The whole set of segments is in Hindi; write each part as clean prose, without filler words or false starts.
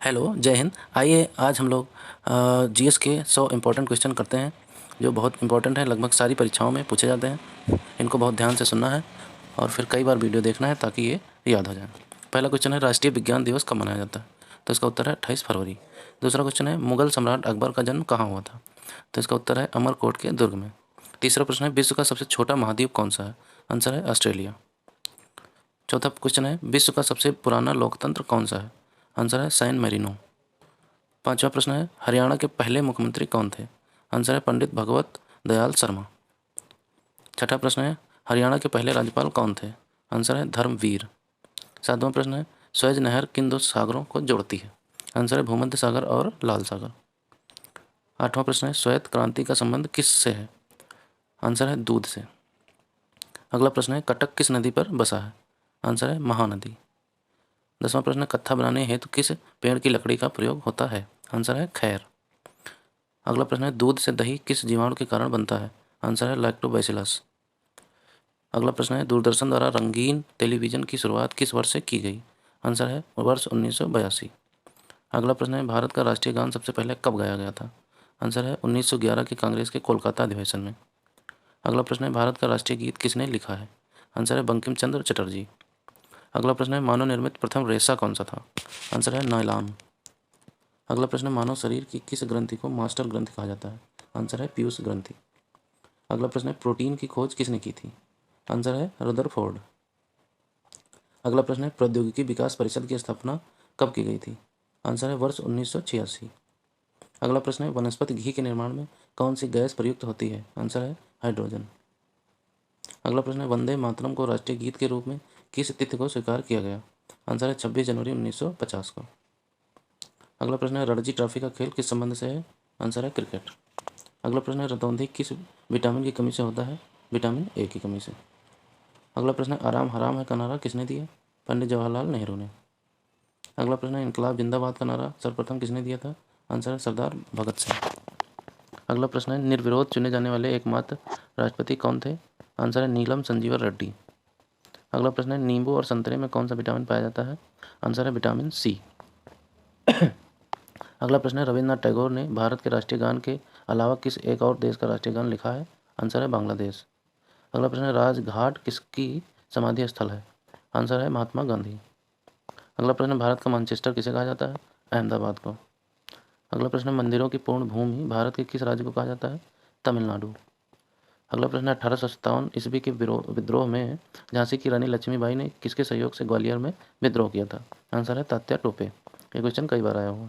हेलो, जय हिंद। आइए आज हम लोग जीएस के 100 इम्पोर्टेंट क्वेश्चन करते हैं जो बहुत इम्पोर्टेंट है, लगभग सारी परीक्षाओं में पूछे जाते हैं। इनको बहुत ध्यान से सुनना है और फिर कई बार वीडियो देखना है ताकि ये याद हो जाए। पहला क्वेश्चन है, राष्ट्रीय विज्ञान दिवस कब मनाया जाता है? तो इसका उत्तर है 28 फरवरी। दूसरा क्वेश्चन है, मुगल सम्राट अकबर का जन्म कहाँ हुआ था? तो इसका उत्तर है अमरकोट के दुर्ग में। तीसरा प्रश्न है, विश्व का सबसे छोटा महाद्वीप कौन सा है? आंसर है ऑस्ट्रेलिया। चौथा क्वेश्चन है, विश्व का सबसे पुराना लोकतंत्र कौन सा है? आंसर है सैन मेरिनो। पांचवा प्रश्न है, हरियाणा के पहले मुख्यमंत्री कौन थे? आंसर है पंडित भगवत दयाल शर्मा। छठा प्रश्न है, हरियाणा के पहले राज्यपाल कौन थे? आंसर है धर्मवीर। सातवां प्रश्न है, स्वेज नहर किन दो सागरों को जोड़ती है? आंसर है भूमध्य सागर और लाल सागर। आठवां प्रश्न है, श्वेत क्रांति का संबंध किस से है? आंसर है दूध से। अगला प्रश्न है, कटक किस नदी पर बसा है? आंसर है महानदी। 10वां प्रश्न है, कत्था बनाने हेतु किस पेड़ की लकड़ी का प्रयोग होता है? आंसर है खैर। अगला प्रश्न है, दूध से दही किस जीवाणु के कारण बनता है? आंसर है लैक्टोबैसिलस। अगला प्रश्न है, दूरदर्शन द्वारा रंगीन टेलीविजन की शुरुआत किस वर्ष से की गई? आंसर है वर्ष 1982। अगला प्रश्न है, भारत का राष्ट्रीय गान सबसे पहले कब गाया गया था? आंसर है 1911 के कांग्रेस के कोलकाता अधिवेशन में। अगला प्रश्न है, भारत का राष्ट्रीय गीत किसने लिखा है? आंसर है बंकिम चंद्र चटर्जी। अगला प्रश्न है, मानव निर्मित प्रथम रेशा कौन सा था? आंसर है नायलॉन। अगला प्रश्न है, मानव शरीर की किस ग्रंथि को मास्टर ग्रंथि कहा जाता है? आंसर है पीयूष ग्रंथि। अगला प्रश्न है, प्रोटीन की खोज किसने की थी? आंसर है रदरफोर्ड। अगला प्रश्न है, प्रौद्योगिकी विकास परिषद की स्थापना कब की गई थी? आंसर है वर्ष 1986। अगला प्रश्न है, वनस्पति घी के निर्माण में कौन सी गैस प्रयुक्त होती है? आंसर है हाइड्रोजन। अगला प्रश्न है, वंदे मातरम को राष्ट्रीय गीत के रूप में किस तिथि को स्वीकार किया गया? आंसर है 26 जनवरी 1950 को। अगला प्रश्न है, रणजी ट्रॉफी का खेल किस संबंध से है? आंसर है क्रिकेट। अगला प्रश्न है, रतौंधी किस विटामिन की कमी से होता है? विटामिन ए की कमी से। अगला प्रश्न है, आराम हराम है का नारा किसने दिया? पंडित जवाहरलाल नेहरू ने। अगला प्रश्न है, इनकलाब जिंदाबाद का नारा सर्वप्रथम किसने दिया था? आंसर है सरदार भगत सिंह। अगला प्रश्न है, निर्विरोध चुने जाने वाले एकमात्र राष्ट्रपति कौन थे? आंसर है नीलम संजीवन रेड्डी। अगला प्रश्न है, नींबू और संतरे में कौन सा विटामिन पाया जाता है? आंसर है विटामिन सी। अगला प्रश्न है, रविन्द्रनाथ टैगोर ने भारत के राष्ट्रीय गान के अलावा किस एक और देश का राष्ट्रीय गान लिखा है? आंसर है बांग्लादेश। अगला प्रश्न है, राजघाट किसकी समाधि स्थल है? आंसर है महात्मा गांधी। अगला प्रश्न है, भारत का मैनचेस्टर किसे कहा जाता है? अहमदाबाद को। अगला प्रश्न है, मंदिरों की पूर्ण भूमि भारत के किस राज्य को कहा जाता है? तमिलनाडु। अगला प्रश्न है, 1857 ईस्वी के विद्रोह में झांसी की रानी लक्ष्मीबाई ने किसके सहयोग से ग्वालियर में विद्रोह किया था? आंसर है तात्या टोपे। ये क्वेश्चन कई बार आया हुआ,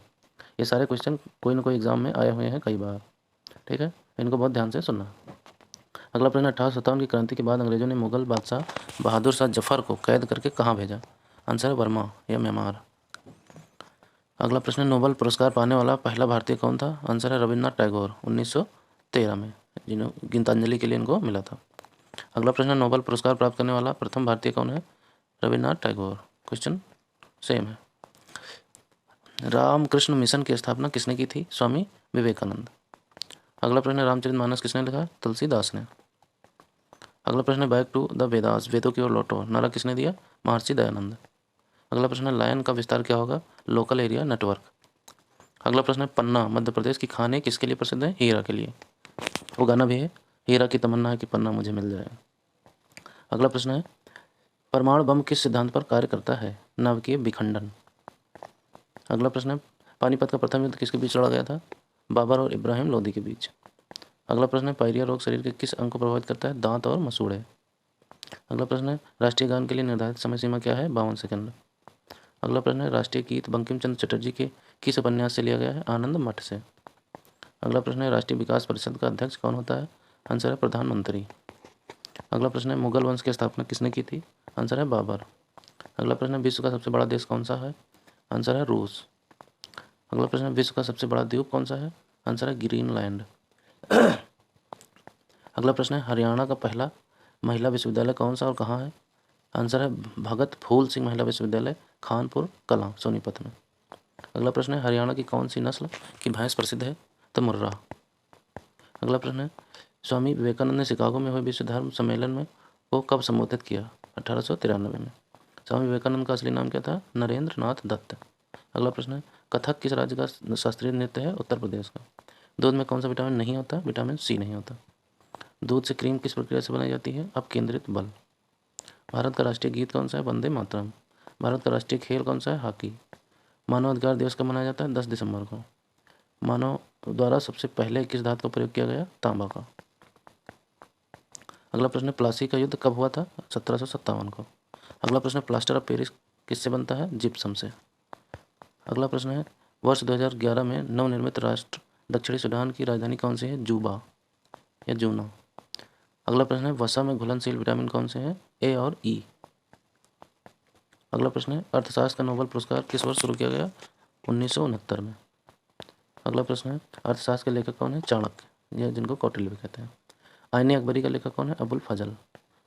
ये सारे क्वेश्चन कोई ना कोई एग्जाम में आए हुए हैं कई बार। ठीक है, इनको बहुत ध्यान से सुनना। अगला प्रश्न, 1857 की क्रांति के बाद अंग्रेजों ने मुगल बादशाह बहादुर शाह जफर को कैद करके कहाँ भेजा? आंसर है बर्मा या म्यांमार। अगला प्रश्न, नोबेल पुरस्कार पाने वाला पहला भारतीय कौन था? आंसर है रविन्द्रनाथ टैगोर, 1913 में, जिन्हों गीतांजलि के लिए इनको मिला था। अगला प्रश्न, नोबेल पुरस्कार प्राप्त करने वाला प्रथम भारतीय कौन है? रविन्द्रनाथ टैगोर। क्वेश्चन सेम है। रामकृष्ण मिशन की स्थापना किसने की थी? स्वामी विवेकानंद। अगला प्रश्न, रामचरितमानस किसने लिखा? तुलसीदास ने। अगला प्रश्न, बैक टू द वेदास, वेदों की ओर लौटो, नारा किसने दिया? महर्षि दयानंद। अगला प्रश्न, लायन का विस्तार क्या होगा? Local area network. अगला प्रश्न है, पन्ना मध्य प्रदेश की खाने किसके लिए प्रसिद्ध है? हीरा के लिए। वो गाना भी है, हीरा की तमन्ना है कि पन्ना मुझे मिल जाए। अगला प्रश्न है, परमाणु बम किस सिद्धांत पर कार्य करता है? नाभिकीय विखंडन। अगला प्रश्न है, पानीपत का प्रथम युद्ध किसके बीच लड़ा गया था? बाबर और इब्राहिम लोदी के बीच। अगला प्रश्न है, पायरिया रोग शरीर के किस अंग को प्रभावित करता है? दांत और मसूड़े। अगला प्रश्न है, राष्ट्रीय गान के लिए निर्धारित समय सीमा क्या है? 52 सेकंड। अगला प्रश्न है, राष्ट्रीय गीत बंकिम चंद्र चटर्जी के किस उपन्यास से लिया गया है? आनंद मठ से। अगला प्रश्न है, राष्ट्रीय विकास परिषद का अध्यक्ष कौन होता है? आंसर है प्रधानमंत्री। अगला प्रश्न है, मुगल वंश की स्थापना किसने की थी? आंसर है बाबर। अगला प्रश्न है, विश्व का सबसे बड़ा देश कौन सा है? आंसर है रूस। अगला प्रश्न है, विश्व का सबसे बड़ा द्वीप कौन सा है? आंसर है ग्रीनलैंड। अगला प्रश्न है, हरियाणा का पहला महिला विश्वविद्यालय कौन सा और कहाँ है? आंसर है भगत फूल सिंह महिला विश्वविद्यालय, खानपुर कलां, सोनीपत में। अगला प्रश्न है, हरियाणा की कौन सी नस्ल की भैंस प्रसिद्ध है? तो मुर्रा। अगला प्रश्न है, स्वामी विवेकानंद ने शिकागो में हुए विश्व धर्म सम्मेलन में को कब संबोधित किया? 1893 में। स्वामी विवेकानंद का असली नाम क्या था? नरेंद्र नाथ दत्त। अगला प्रश्न है कथक किस राज्य का शास्त्रीय नृत्य है? उत्तर प्रदेश का। दूध में कौन सा विटामिन नहीं होता? विटामिन सी नहीं होता। दूध से क्रीम किस प्रक्रिया से बनाई जाती है? अपकेंद्रित बल। भारत का राष्ट्रीय गीत कौन सा है? वंदे मातरम। भारत का राष्ट्रीय खेल कौन सा है? हॉकी। मानव अधिकार दिवस कब मनाया जाता है? 10 दिसंबर को। मानव द्वारा सबसे पहले किस धातु का प्रयोग किया गया? तांबा का। अगला प्रश्न है प्लासी का युद्ध कब हुआ था? 1757 को। अगला प्रश्न है प्लास्टर ऑफ पेरिस किससे बनता है? जिप्सम से। अगला प्रश्न है वर्ष 2011 में नवनिर्मित राष्ट्र दक्षिणी सूडान की राजधानी कौन सी है? जूबा या जूना। अगला प्रश्न है वसा में घुलनशील विटामिन कौन से हैं? ए और ई। अगला प्रश्न है अर्थशास्त्र का नोबेल पुरस्कार किस वर्ष शुरू किया गया? 1969 में। अगला प्रश्न है अर्थशास्त्र के लेखक कौन है? चाणक्य, यह जिनको कौटिल्य भी कहते हैं। आईने अकबरी का लेखक कौन है? अबुल फजल।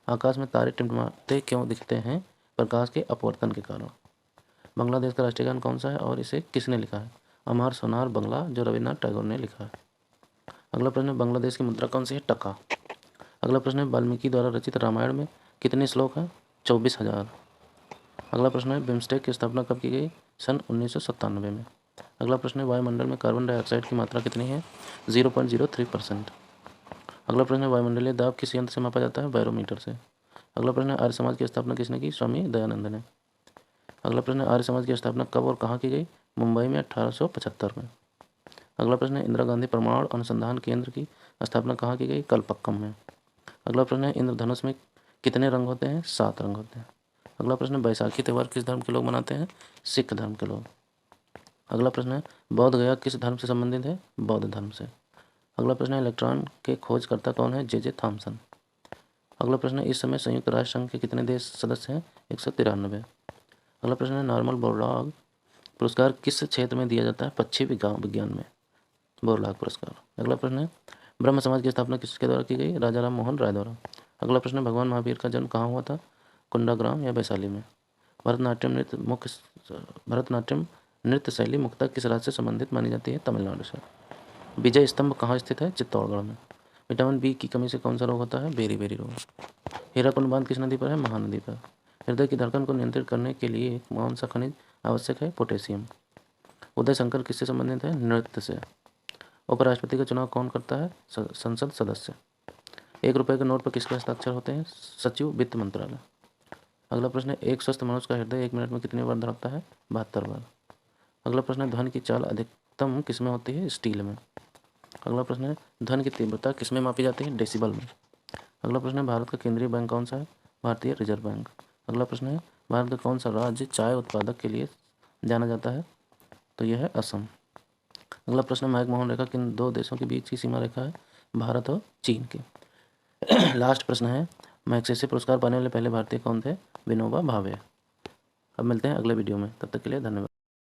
आकाश में तारे टिमटिमाते क्यों दिखते हैं? प्रकाश के अपवर्तन के कारण। बांग्लादेश का राष्ट्रीय गान कौन सा है और इसे किसने लिखा है? अमार सोनार बंगला, जो रविन्द्रनाथ टैगोर ने लिखा है। अगला प्रश्न है बांग्लादेश की मुद्रा कौन सी है? टका। अगला प्रश्न है वाल्मीकि द्वारा रचित रामायण में कितने श्लोक हैं? 24,000। अगला प्रश्न है बिम्स्टेक की स्थापना कब की गई? सन 1997 में। अगला प्रश्न है वायुमंडल में कार्बन डाइऑक्साइड की मात्रा कितनी है? 0.03%। अगला प्रश्न है वायुमंडलीय दाब किस यंत्र से मापा जाता है? बैरोमीटर से। अगला प्रश्न है आर्य समाज की स्थापना किसने की? स्वामी दयानंद ने। अगला प्रश्न है आर्य समाज की स्थापना कब और कहाँ की गई? मुंबई में 1875 में। अगला प्रश्न है इंदिरा गांधी परमाणु अनुसंधान केंद्र की स्थापना कहाँ की गई? कलपक्कम में। अगला प्रश्न है इंद्रधनुष में कितने रंग होते हैं? 7 रंग होते हैं। अगला प्रश्न है बैसाखी त्यौहार किस धर्म के लोग मनाते हैं? सिख धर्म के लोग। अगला प्रश्न है बौद्ध गया किस धर्म से संबंधित है? बौद्ध धर्म से। अगला प्रश्न है इलेक्ट्रॉन के खोजकर्ता कौन है? J Thomson. अगला प्रश्न है इस समय संयुक्त राष्ट्र संघ के कितने देश सदस्य हैं? 193। अगला प्रश्न है नॉर्मल बोरलॉग पुरस्कार किस क्षेत्र में दिया जाता है? पक्षी विज्ञान में बोरलॉग पुरस्कार। अगला प्रश्न है ब्रह्म समाज की स्थापना किसके द्वारा की गई? राजा राम मोहन राय द्वारा। अगला प्रश्न है भगवान महावीर का जन्म कहाँ हुआ था? कुंडाग्राम या वैशाली में। भरतनाट्यम नृत्य शैली मुख्यतः किस राज्य से संबंधित मानी जाती है? तमिलनाडु से। विजय स्तंभ कहाँ स्थित है? चित्तौड़गढ़ में। विटामिन बी की कमी से कौन सा रोग होता है? बेरी रोग। हीराकुंड बांध किस नदी पर है? महानदी पर। हृदय की धड़कन को नियंत्रित करने के लिए कौन सा खनिज आवश्यक है? पोटेशियम। उदय शंकर किससे संबंधित है? नृत्य से। उपराष्ट्रपति का चुनाव कौन करता है? संसद सदस्य। 1 रुपये के नोट पर किसके हस्ताक्षर होते हैं? सचिव वित्त मंत्रालय। अगला प्रश्न है एक स्वस्थ मनुष्य का हृदय 1 मिनट में कितनी बार धड़कता है? 72 बार। अगला प्रश्न है ध्वनि की चाल अधिकतम किसमें होती है? स्टील में। अगला प्रश्न है ध्वनि की तीव्रता किसमें मापी जाती है? डेसिबल में। अगला प्रश्न है भारत का केंद्रीय बैंक कौन सा है? भारतीय रिजर्व बैंक। अगला प्रश्न है भारत का कौन सा राज्य चाय उत्पादक के लिए जाना जाता है? तो यह है असम। अगला प्रश्न है मैकमोहन रेखा किन 2 देशों के बीच की सीमा रेखा है? भारत और चीन के। लास्ट प्रश्न है मैग्सेसे पुरस्कार पाने वाले पहले भारतीय कौन थे? विनोबा भावे। अब मिलते हैं अगले वीडियो में, तब तक के लिए धन्यवाद।